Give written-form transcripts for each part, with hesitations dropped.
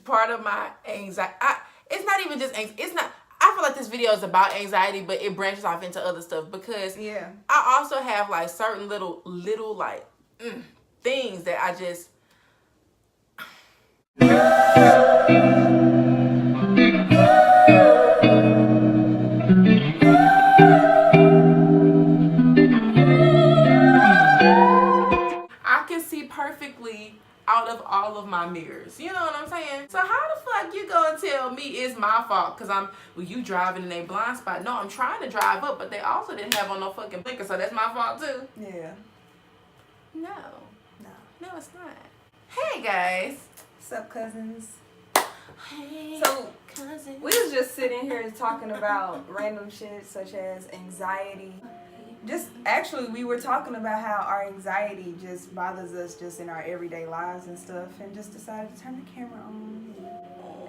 part of my anxiety, it's not even just it's not. I feel like this video is about anxiety, but it branches off into other stuff because I also have like certain little like things that I just. I can see perfectly out of all of my mirrors. You know what I'm saying? So how the fuck you gonna tell me it's my fault? Cause you driving in a blind spot. No, I'm trying to drive up, but they also didn't have on no fucking blinker, so that's my fault too. Yeah. No, it's not. Hey guys. What's up, cousins? Hey, so cousins. We was just sitting here talking about random shit such as anxiety. Actually, we were talking about how our anxiety just bothers us just in our everyday lives and stuff, and just decided to turn the camera on.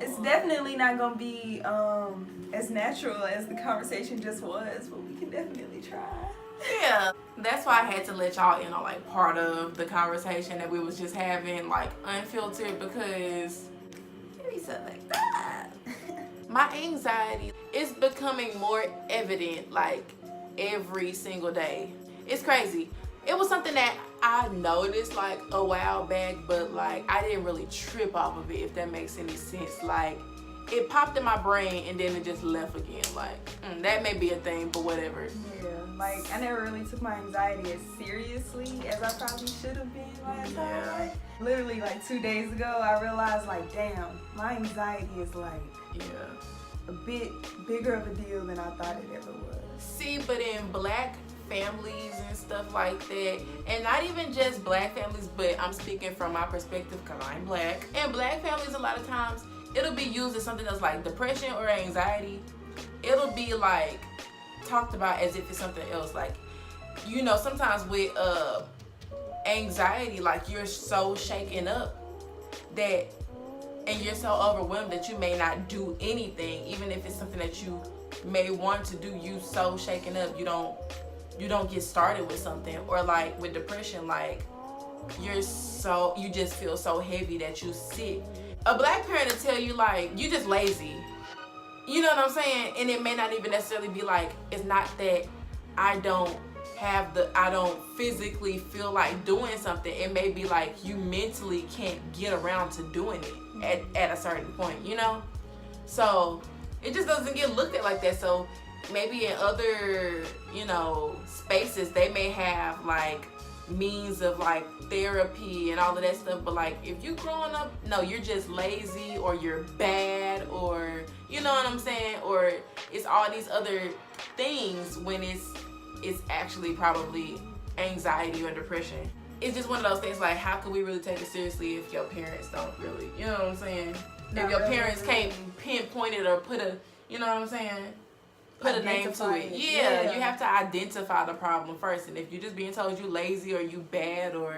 It's definitely not gonna be as natural as the conversation just was, but we can definitely try. Yeah, that's why I had to let y'all in on like part of the conversation that we was just having, like unfiltered, because it be something like that. My anxiety is becoming more evident like every single day. It's crazy. It was something that I noticed like a while back, but like I didn't really trip off of it, if that makes any sense. Like it popped in my brain and then it just left again. Like that may be a thing, but whatever. Yeah, like I never really took my anxiety as seriously as I probably should have been last time. Like, literally like 2 days ago I realized like, damn, my anxiety is like a bit bigger of a deal than I thought it ever was. See, but in black families and stuff like that, and not even just black families, but I'm speaking from my perspective because I'm black. In black families, a lot of times it'll be used as something that's like depression or anxiety. It'll be like talked about as if it's something else. Like, you know, sometimes with anxiety, like you're so shaken up that, and you're so overwhelmed that you may not do anything, even if it's something that you may want to do. You so shaken up, you don't get started with something. Or like with depression, like you just feel so heavy that you sit. A black parent will tell you like you just lazy. You know what I'm saying? And it may not even necessarily be like, it's not that I don't physically feel like doing something. It may be like you mentally can't get around to doing it at a certain point, you know? So it just doesn't get looked at like that. So maybe in other, you know, spaces, they may have like means of like therapy and all of that stuff. But like if you growing up, no, you're just lazy, or you're bad, or you know what I'm saying? Or it's all these other things when it's actually probably anxiety or depression. It's just one of those things like, how can we really take it seriously if your parents don't really, you know what I'm saying? If your parents can't pinpoint it or put a, you know what I'm saying? Put a name to it. Yeah, you have to identify the problem first. And if you're just being told you lazy or you bad or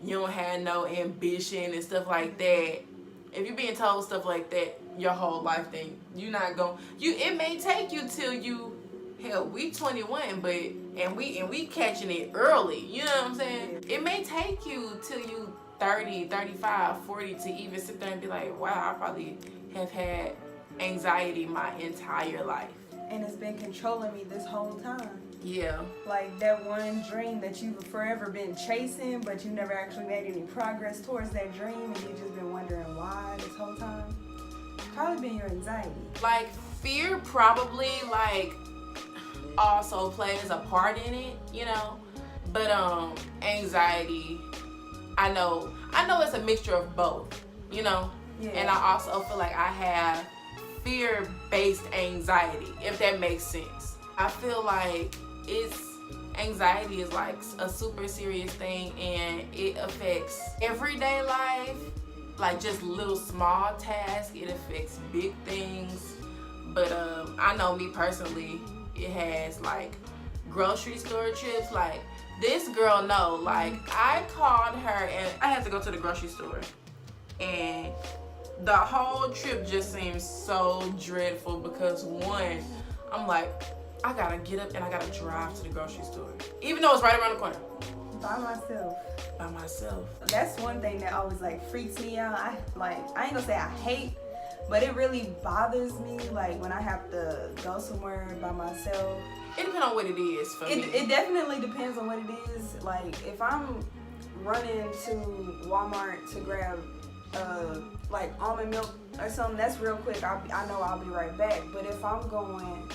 you don't have no ambition and stuff like that, if you're being told stuff like that your whole life, then you're not going. It may take you till you, hell, we 21, and we catching it early. You know what I'm saying? It may take you till you 30, 35, 40 to even sit there and be like, wow, I probably have had anxiety my entire life. And it's been controlling me this whole time. Yeah. Like that one dream that you've forever been chasing, but you never actually made any progress towards that dream, and you've just been wondering why this whole time. It's probably been your anxiety. Like fear probably like also plays a part in it, you know. But anxiety, I know it's a mixture of both, you know. Yeah. And I also feel like I have fear-based anxiety, if that makes sense. I feel like anxiety is like a super serious thing, and it affects everyday life, like just little small tasks. It affects big things. But I know me personally, it has like grocery store trips. Like this girl know, like I called her and I had to go to the grocery store, and the whole trip just seems so dreadful because one, I'm like, I gotta get up and I gotta drive to the grocery store, even though it's right around the corner. by myself. By myself. That's one thing that always like freaks me out. I ain't gonna say I hate, but it really bothers me like when I have to go somewhere by myself. It depends on what it is for me. It definitely depends on what it is. Like if I'm running to Walmart to grab like almond milk or something, that's real quick. I know I'll be right back. But if I'm going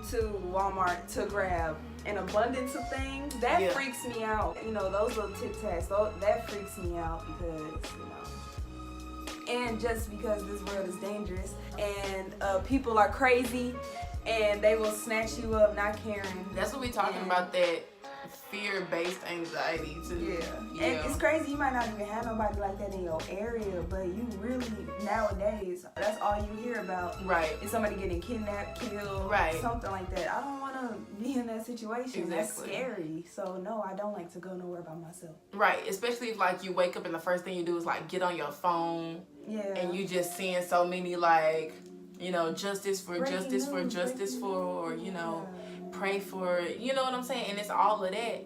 to Walmart to grab an abundance of things, that freaks me out. You know, those little tic-tacs, that freaks me out because, you know, and just because this world is dangerous and people are crazy and they will snatch you up not caring. That's what we talking about, that fear-based anxiety too. Yeah. And it's crazy, you might not even have nobody like that in your area, but you really, nowadays, that's all you hear about. Right. Is somebody getting kidnapped, killed, right, something like that. I don't want to be in that situation. Exactly. That's scary. So no, I don't like to go nowhere by myself. Right, especially if like you wake up and the first thing you do is like get on your phone. Yeah. And you just seeing so many like, you know, justice for, or, you know, pray for, you know what I'm saying? And it's all of that.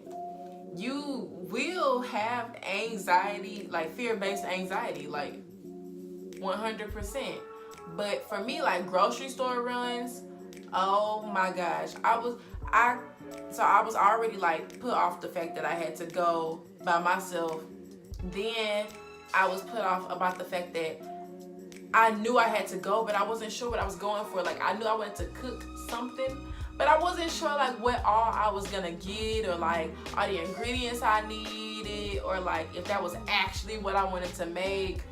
You will have anxiety, like fear-based anxiety, like 100%. But for me, like grocery store runs, oh my gosh. I was already like put off the fact that I had to go by myself. Then I was put off about the fact that I knew I had to go, but I wasn't sure what I was going for. Like I knew I wanted to cook something, but I wasn't sure like what all I was gonna get, or like all the ingredients I needed, or like if that was actually what I wanted to make,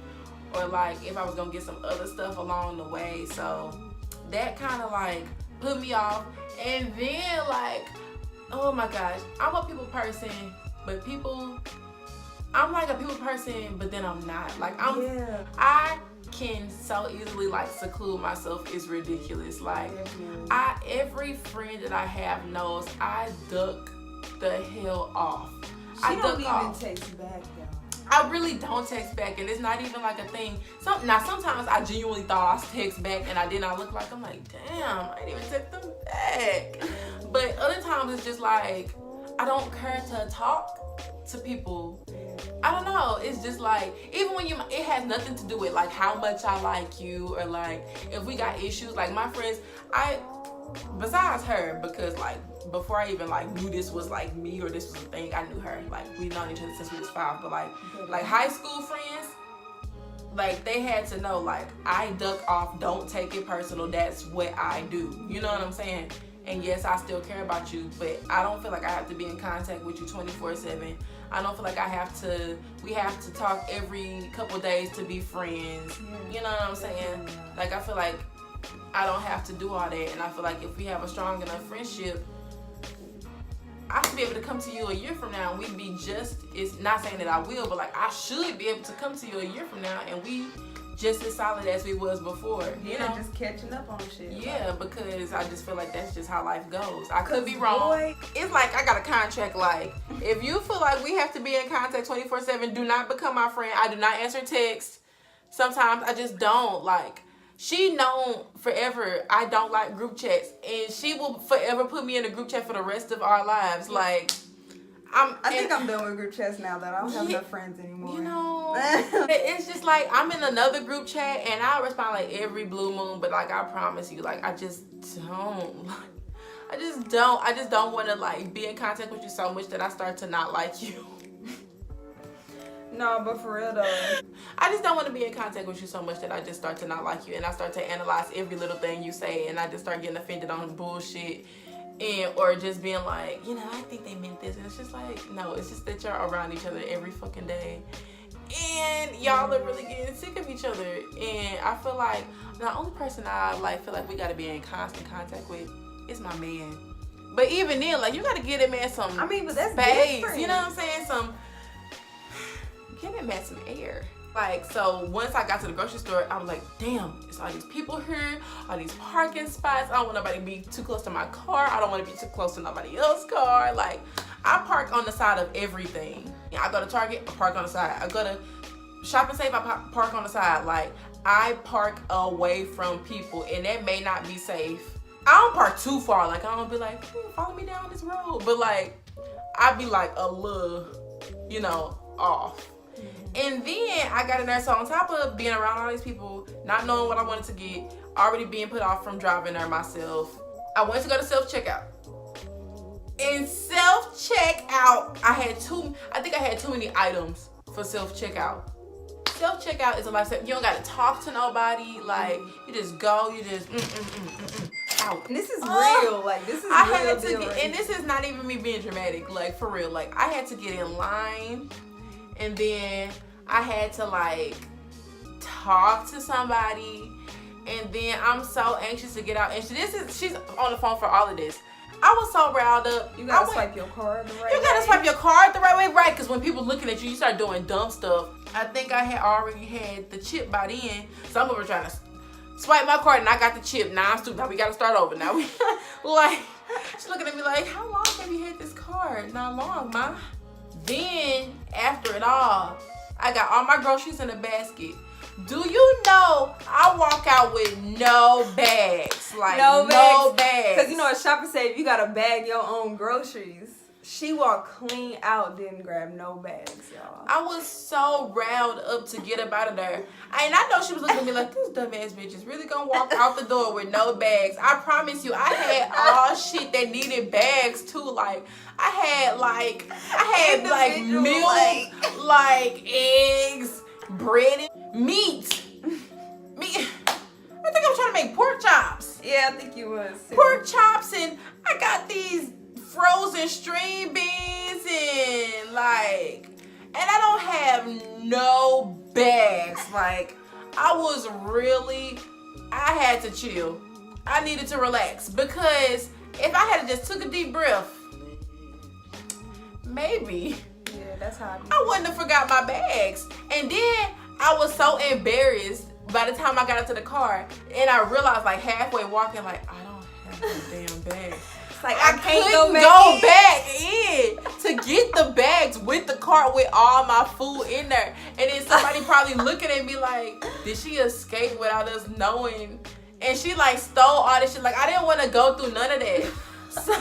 or like if I was gonna get some other stuff along the way. So that kind of like put me off. And then like, oh my gosh, I'm a people person, but I'm like a people person, but then I'm not. Like I can so easily like seclude myself. Is ridiculous. Like every friend that I have knows I duck the hell off. I don't even text back, y'all. I really don't text back, and it's not even like a thing. Sometimes I genuinely thought I text back and I did not look like, I'm like, damn, I didn't even text them back. But other times it's just like I don't care to talk to people. I don't know. It's just like, even when it has nothing to do with like how much I like you, or like if we got issues. Like my friends, besides her, because like before I even like knew this was like me or this was a thing, I knew her. Like we've known each other since we was 5. But like high school friends, like they had to know like I duck off. Don't take it personal. That's what I do. You know what I'm saying? And yes, I still care about you, but I don't feel like I have to be in contact with you 24/7. I don't feel like we have to talk every couple days to be friends. You know what I'm saying? Like I feel like I don't have to do all that. And I feel like if we have a strong enough friendship, I should be able to come to you a year from now and we'd be it's not saying that I will, but like I should be able to come to you a year from now and we just as solid as we was before. You know? Just catching up on shit. Yeah, because I just feel like that's just how life goes. I could be wrong. It's like I got a contract. Like if you feel like we have to be in contact 24/7, do not become my friend. I do not answer texts. Sometimes I just don't. Like she known forever I don't like group chats, and she will forever put me in a group chat for the rest of our lives. Like I think I'm done with group chats now that I don't have enough friends anymore. You know, it's just like I'm in another group chat and I'll respond like every blue moon, but like I promise you, like I just don't. I just don't want to like be in contact with you so much that I start to not like you. No, but for real though. I just don't want to be in contact with you so much that I just start to not like you, and I start to analyze every little thing you say, and I just start getting offended on bullshit. Or just being like, you know, I think they meant this. And it's just like, no, it's just that you're around each other every fucking day. And y'all are really getting sick of each other. And I feel like the only person I like feel like we gotta be in constant contact with is my man. But even then, like you gotta give that man some but that's space. Different. You know what I'm saying? Give that man some air. Like, so once I got to the grocery store, I was like, damn, it's all these people here, all these parking spots. I don't want nobody to be too close to my car. I don't want to be too close to nobody else's car. Like, I park on the side of everything. I go to Target, I park on the side. I go to Shop and Save, I park on the side. Like, I park away from people, and that may not be safe. I don't park too far. Like, I don't be like, follow me down this road. But, like, I be like a little you know, off. And then I got in there, so on top of being around all these people, not knowing what I wanted to get, already being put off from driving there myself, I went to go to self-checkout. In self-checkout, I think I had too many items for self-checkout. Self-checkout is a lifestyle. You don't gotta talk to nobody. Like, you just go, you just out. And this is real. Like, this is real deal, right? And this is not even me being dramatic. Like, for real. Like, I had to get in line, and then I had to, like, talk to somebody, and then I'm so anxious to get out. And she's on the phone for all of this. I was so riled up. You gotta swipe your card the right way. You gotta swipe your card the right way, right? Because when people looking at you, you start doing dumb stuff. I think I had already had the chip by then. Some of them were trying to swipe my card, and I got the chip. Now I'm stupid. Now we gotta start over. Now we like, she's looking at me like, how long have you had this card? Not long, ma. Then after it all, I got all my groceries in a basket. Do you know I walk out with no bags? Like, no bags. Because you know, a shopper say if you gotta bag your own groceries. She walked clean out, didn't grab no bags, y'all. I was so riled up to get up out of there. And I know she was looking at me like, this dumbass bitch is really gonna walk out the door with no bags. I promise you, I had all shit that needed bags too. Like, I had milk, like eggs, bread, and meat. I think I was trying to make pork chops. Yeah, I think you was too. Pork chops, and I got these frozen string beans and I don't have no bags. Like, I had to chill. I needed to relax, because if I had just took a deep breath, maybe that's how I wouldn't have forgot my bags. And then I was so embarrassed by the time I got into the car, and I realized, like, halfway walking, like, I don't have no damn bags. Like, I can't go back in to get the bags with the cart with all my food in there. And then somebody probably looking at me like, did she escape without us knowing? And she like stole all this shit. Like, I didn't want to go through none of that. So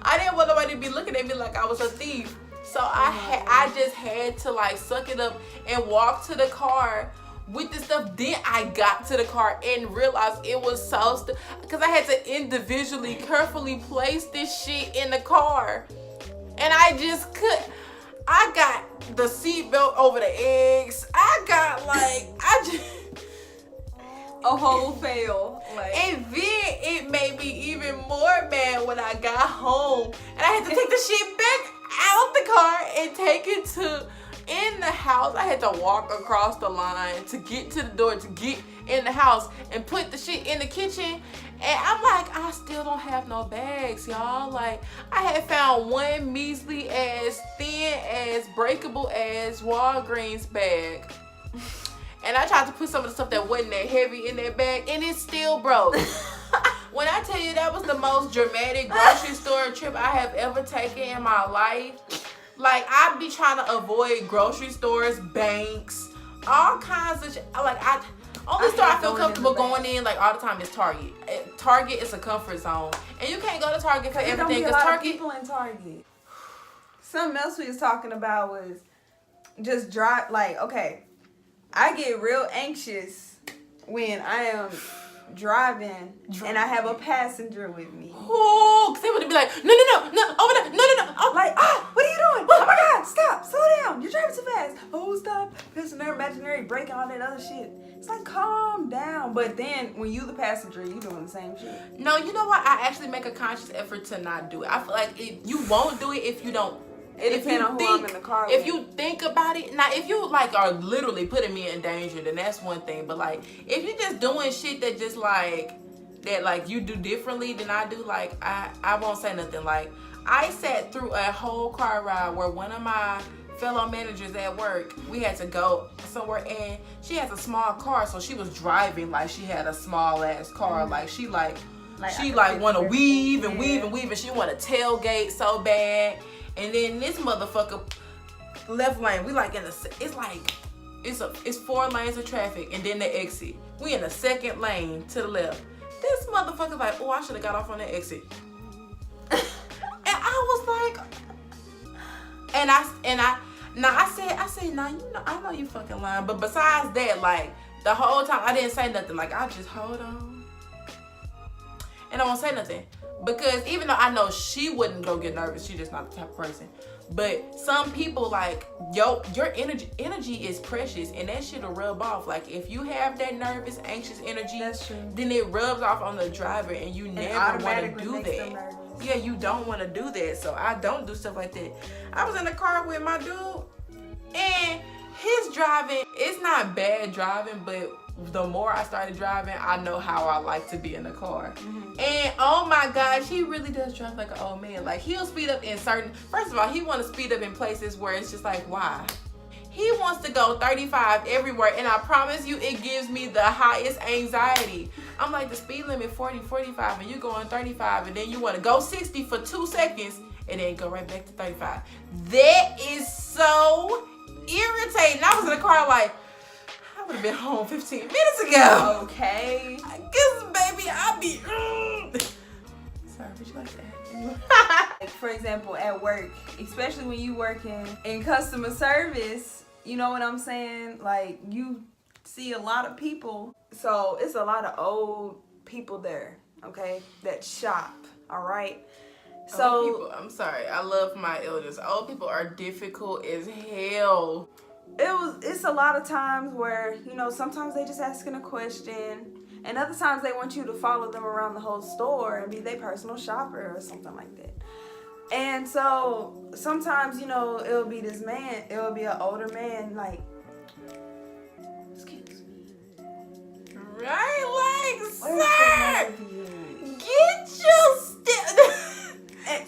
I didn't want nobody to be looking at me like I was a thief. So I just had to like suck it up and walk to the car with the stuff. Then I got to the car and realized it was so because I had to individually carefully place this shit in the car, and I just could. I got the seatbelt over the eggs. I got a whole fail. And then it made me even more mad when I got home, and I had to take the shit back out the car and take it to. In the house, I had to walk across the line to get to the door to get in the house and put the shit in the kitchen. And I'm like, I still don't have no bags, y'all. Like, I had found one measly ass, thin ass, breakable ass Walgreens bag. And I tried to put some of the stuff that wasn't that heavy in that bag, and it still broke. When I tell you that was the most dramatic grocery store trip I have ever taken in my life. Like, I be trying to avoid grocery stores, banks, all kinds of shit. Like, only store I feel comfortable going in, like, all the time is Target. Target is a comfort zone. And you can't go to Target for everything. Because Target, people in Target. Something else we was talking about was just drive, like, okay, I get real anxious when I am driving and I have a passenger with me. Oh, because they would be like, no, over there, no. I'm like, what are you doing? Oh my God, stop, slow down. You're driving too fast. Oh, stop. This and that imaginary brake and all that other shit. It's like, calm down. But then when you the passenger, you doing the same shit. No, you know what? I actually make a conscious effort to not do it. I feel like you won't do it if you don't. It depends on who I'm in the car with. If you think about it, now if you like are literally putting me in danger, then that's one thing. But like, if you're just doing shit that just like that, like you do differently than I do, like I won't say nothing. Like, I sat through a whole car ride where one of my fellow managers at work, we had to go somewhere, and she has a small car, so she was driving like she had a small ass car. Mm-hmm. Like she want to weave and weave and weave, and she want to tailgate so bad. And then this motherfucker left lane. We like in it's 4 lanes of traffic, and then the exit. We in the second lane to the left. This motherfucker like, oh, I should have got off on the exit. And I was like, and I Nah, I said, nah, you know, I know you fucking lying. But besides that, like, the whole time I didn't say nothing. Like, I just hold on. And I won't say nothing. Because even though I know she wouldn't go get nervous, she's just not the type of person. But some people, like, your energy is precious, and that shit'll rub off. Like, if you have that nervous, anxious energy, That's true. then it rubs off on the driver, and you never want to do makes them that. nervous. Yeah, you don't want to do that. So I don't do stuff like that. I was in the car with my dude, and his driving, it's not bad driving, but the more I started driving, I know how I like to be in the car. Mm-hmm. And oh my gosh, he really does drive like an old man. Like, he'll speed up in certain, first of all, he wants to speed up in places where it's just like, why? He wants to go 35 everywhere, and I promise you, it gives me the highest anxiety. I'm like, the speed limit 40, 45, and you going 35, and then you want to go 60 for 2 seconds, and then go right back to 35. That is so irritating. I was in the car like, I would have been home 15 minutes ago. Okay. I guess, baby, I'll be. Sorry, would you like to add? Like, for example, at work, especially when you working in customer service, you know what I'm saying? Like, you see a lot of people. So it's a lot of old people there, okay, that shop, all right? So old people, I'm sorry, I love my elders. Old people are difficult as hell. it's a lot of times where, you know, sometimes they just asking a question, and other times they want you to follow them around the whole store and be their personal shopper or something like that. And so sometimes, you know, it'll be this man, it'll be an older man, like, excuse me. Right? Like, Where's sir, the nerve? get your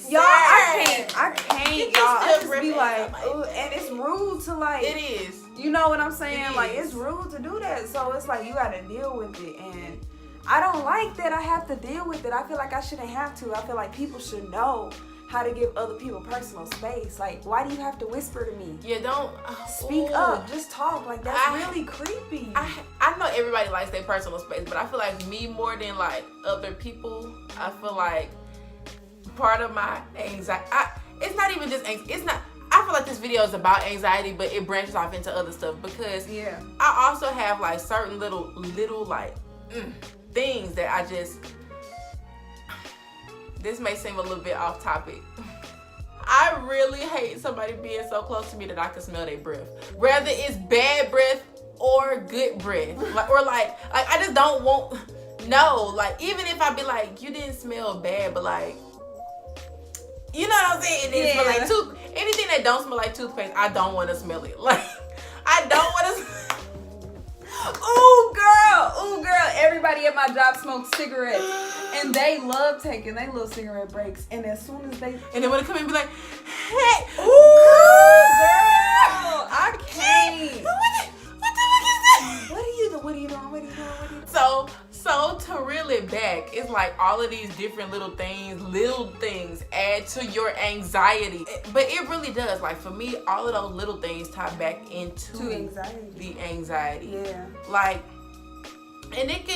Y'all, I can't, You y'all. I just just be rip like, it. ooh, and it's rude to like. It is. You know what I'm saying? It Like, is. it's rude to do that. So it's like you gotta deal with it, and I don't like that I have to deal with it. I feel like I shouldn't have to. I feel like people should know how to give other people personal space. Like, why do you have to whisper to me? Yeah, don't Speak ooh. up. Just talk. Like, that's really creepy. I know everybody likes their personal space, but I feel like me more than like other people. I feel like part of my anxiety, it's not even just it's not. I feel like this video is about anxiety, but it branches off into other stuff because yeah. I also have like certain little like things that I just. This may seem a little bit off topic. I really hate somebody being so close to me that I can smell their breath. Whether it's bad breath or good breath. Like I just don't want, no. Like, even if I be like, you didn't smell bad, but like, you know what I'm saying? It didn't smell like anything that don't smell like toothpaste, I don't want to smell it. Like, I don't want to. Ooh, girl, everybody at my job smokes cigarettes, and they love taking their little cigarette breaks, and as soon as they... And then when they come in and be like, hey, girl, I can't. What the fuck is that? What are you doing? So to reel it back, it's like all of these different little things add to your anxiety. But it really does. Like, for me, all of those little things tie back into the anxiety. Yeah. Like, and it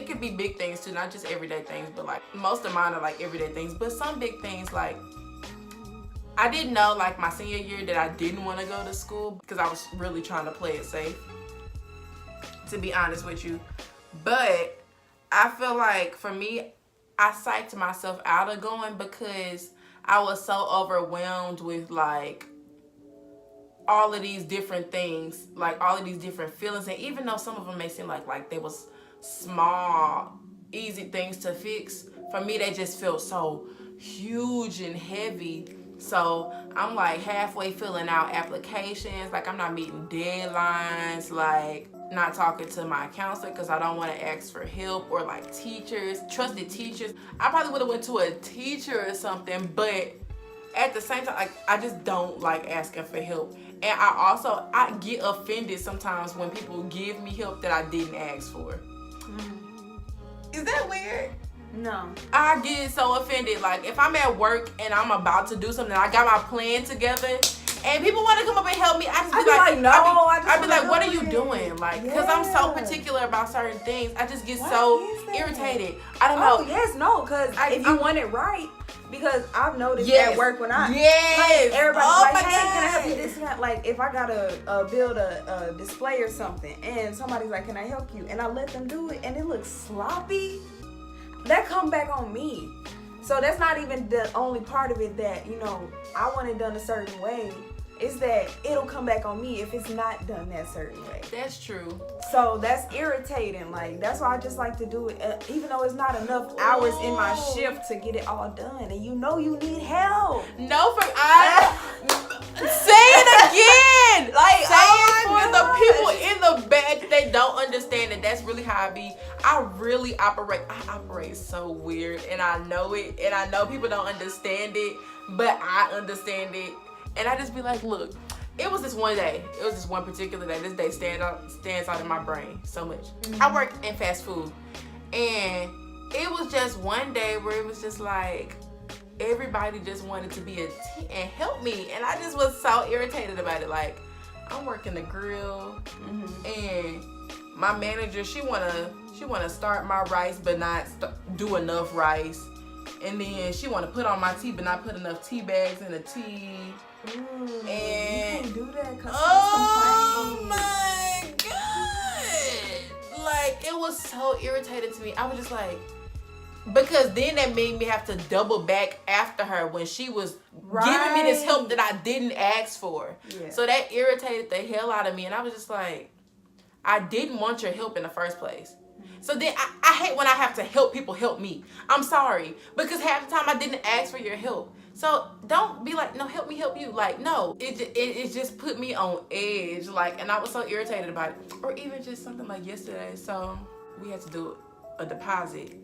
could be big things too, not just everyday things, but like most of mine are like everyday things. But some big things, like, I didn't know, like, my senior year that I didn't want to go to school because I was really trying to play it safe, to be honest with you. But I feel like for me, I psyched myself out of going because I was so overwhelmed with like all of these different things, like all of these different feelings. And even though some of them may seem like they was small, easy things to fix, for me they just felt so huge and heavy. So I'm like halfway filling out applications, like I'm not meeting deadlines, like not talking to my counselor because I don't want to ask for help, or like teachers, trusted teachers. I probably would have went to a teacher or something, but at the same time, like, I just don't like asking for help. And I get offended sometimes when people give me help that I didn't ask for. Is that weird? No. I get so offended. Like, if I'm at work and I'm about to do something, I got my plan together, and people want to come up and help me, I'd be like, no. I'd be like, what are you doing? Like, because I'm so particular about certain things, I just get so irritated. I don't know. Oh, yes, no, because if you want it right, Because I've noticed Yes. at work when I Yes. like everybody's Oh like, my hey, can I help you God. this and that? Like if I gotta build a display or something, and somebody's like, can I help you? And I let them do it, and it looks sloppy. That come back on me. So that's not even the only part of it that I want it done a certain way. Is that it'll come back on me if it's not done that certain way. That's true. So that's irritating. Like that's why I just like to do it, even though it's not enough hours in my shift to get it all done. And you need help. No, say it again. Like, say it oh for my the gosh. people in the back. They don't understand that. That's really how I be. I operate so weird, and I know it, and I know people don't understand it, but I understand it. And I just be like, look, it was this one day. It was this one particular day. This day stands out in my brain so much. Mm-hmm. I work in fast food. And it was just one day where it was just like, everybody just wanted to be a team and help me. And I just was so irritated about it. Like, I'm working the grill. And my manager, she wanna start my rice but not do enough rice. And then she wanna put on my tea but not put enough tea bags in the tea. And you can't do that. Oh my God! Like, it was so irritating to me. I was just like, because then that made me have to double back after her when she was giving me this help that I didn't ask for. Yeah. So that irritated the hell out of me. And I was just like, I didn't want your help in the first place. So then I hate when I have to help people help me. I'm sorry. Because half the time I didn't ask for your help. So don't be like, no, help me help you. Like, no, it just put me on edge. Like, and I was so irritated about it. Or even just something like yesterday. So we had to do a deposit.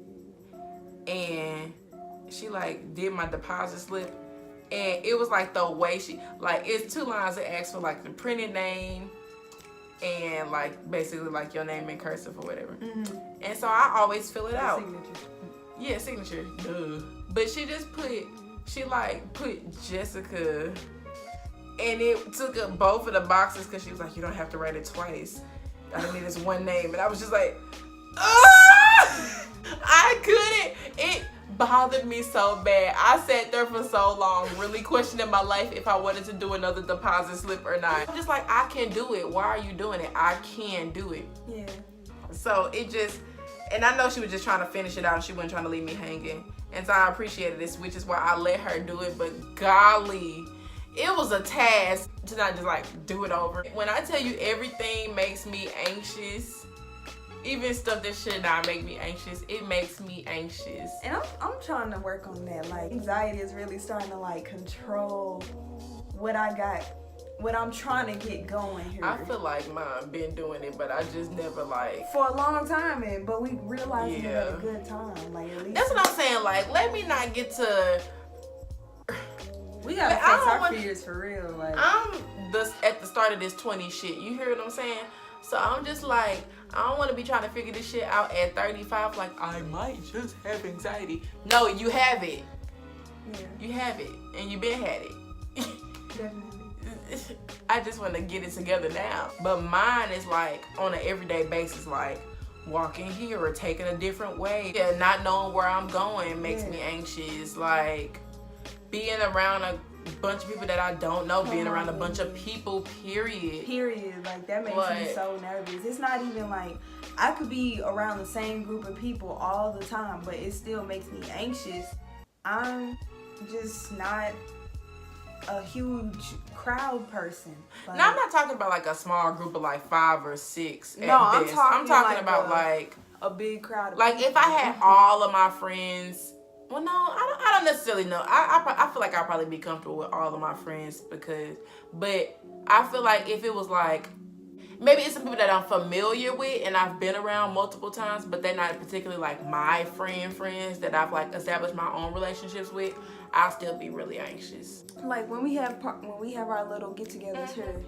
And she like did my deposit slip. And it was like the way it's 2 lines that asks for like the printed name. And like basically like your name in cursive or whatever. And so I always fill it out. Signature. Yeah, signature. Duh. But she put Jessica, and it took up both of the boxes because she was like, you don't have to write it twice. I need this one name. And I was just like, I couldn't. It bothered me so bad. I sat there for so long, really questioning my life if I wanted to do another deposit slip or not. I'm just like, I can do it. Why are you doing it? I can do it. Yeah. So it just, and I know she was just trying to finish it out. She wasn't trying to leave me hanging. And so I appreciated this, which is why I let her do it. But golly, it was a task to not just like do it over. When I tell you everything makes me anxious, even stuff that should not make me anxious, it makes me anxious. And I'm trying to work on that. Like anxiety is really starting to like control what I'm trying to get going here. I feel like mine been doing it, but I just never like for a long time, but we realized it at a Yeah. good time. Like at least That's what I'm saying. Like, let me not get to. we gotta Like, face I don't our want- fears for real. Like I'm at the start of this 20 shit. You hear what I'm saying? So I'm just like, I don't want to be trying to figure this shit out at 35. Like, I might just have anxiety. No, you have it. yeah, You have it, and you been had it. definitely. I just want to get it together now. But mine is like on an everyday basis, like walking here or taking a different way. Yeah, not knowing where I'm going makes me anxious. Like being around a bunch of people that I don't know, being around a bunch of people, period. Like that makes me What? so nervous. It's not even like I could be around the same group of people all the time, but it still makes me anxious. I'm just not a huge crowd person. Like, Now I'm not talking about like a small group of like 5 or 6. No, I'm best. talking like about like a big crowd of like people. if I had all of my friends. Well, no, I don't necessarily know. I feel like I'll probably be comfortable with all of my friends but I feel like if it was like, maybe it's some people that I'm familiar with and I've been around multiple times, but they're not particularly like my friends that I've like established my own relationships with, I'll still be really anxious. Like when we have our little get-togethers here,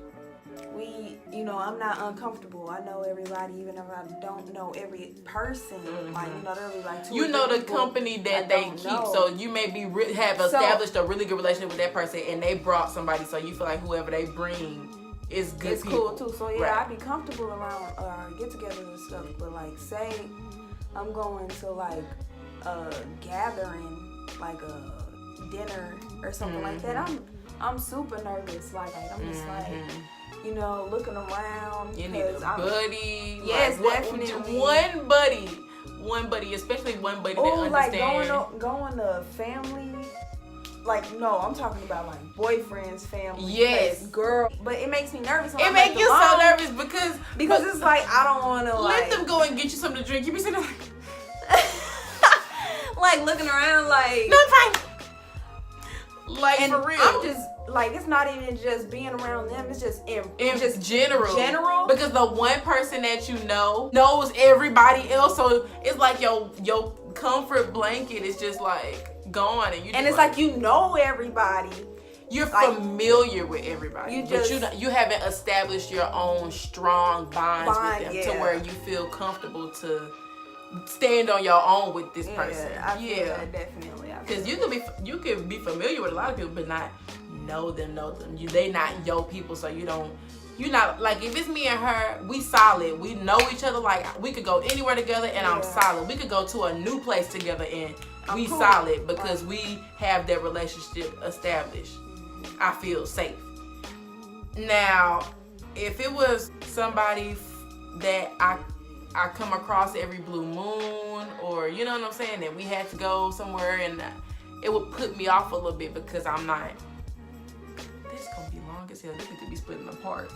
I'm not uncomfortable. I know everybody, even if I don't know every person. Like there'll be like 2 You or know 3 the people company that I they don't keep, know. so you may be have established a really good relationship with that person, and they brought somebody, so you feel like whoever they bring is good. It's people. cool too. So yeah, Right. I'd be comfortable around get-togethers and stuff. But like, say I'm going to like a gathering, like a dinner or something like that, I'm super nervous. Like I'm just like, you know, looking around. You need a buddy. Yes, like, definitely. One buddy, especially one buddy Oh, that like understands. going to family. Like, no, I'm talking about like boyfriend's family. Yes. Like, girl. But it makes me nervous. It makes you so nervous because it's like I don't want to let them go and get you something to drink. You be sitting there like looking around like no, I'm fine. Like, and for real. I'm just like, it's not even just being around them. It's just in just general. Because the one person that you know knows everybody else, so it's like your comfort blanket is just like gone, and it's like you know everybody. You're like, familiar with everybody, but you haven't established your own strong bonds with them to where you feel comfortable to stand on your own with this person. I feel that, definitely. Because you could be familiar with a lot of people, but not know them. They not your people, so you're not like, if it's me and her, we solid. We know each other. Like, we could go anywhere together, and I'm solid. We could go to a new place together, and we cool. Solid because we have that relationship established. I feel safe. Now, if it was somebody that I come across every blue moon, or you know what I'm saying, that we had to go somewhere, and it would put me off a little bit because I'm not. This gonna be long as hell. This need to be split into parts.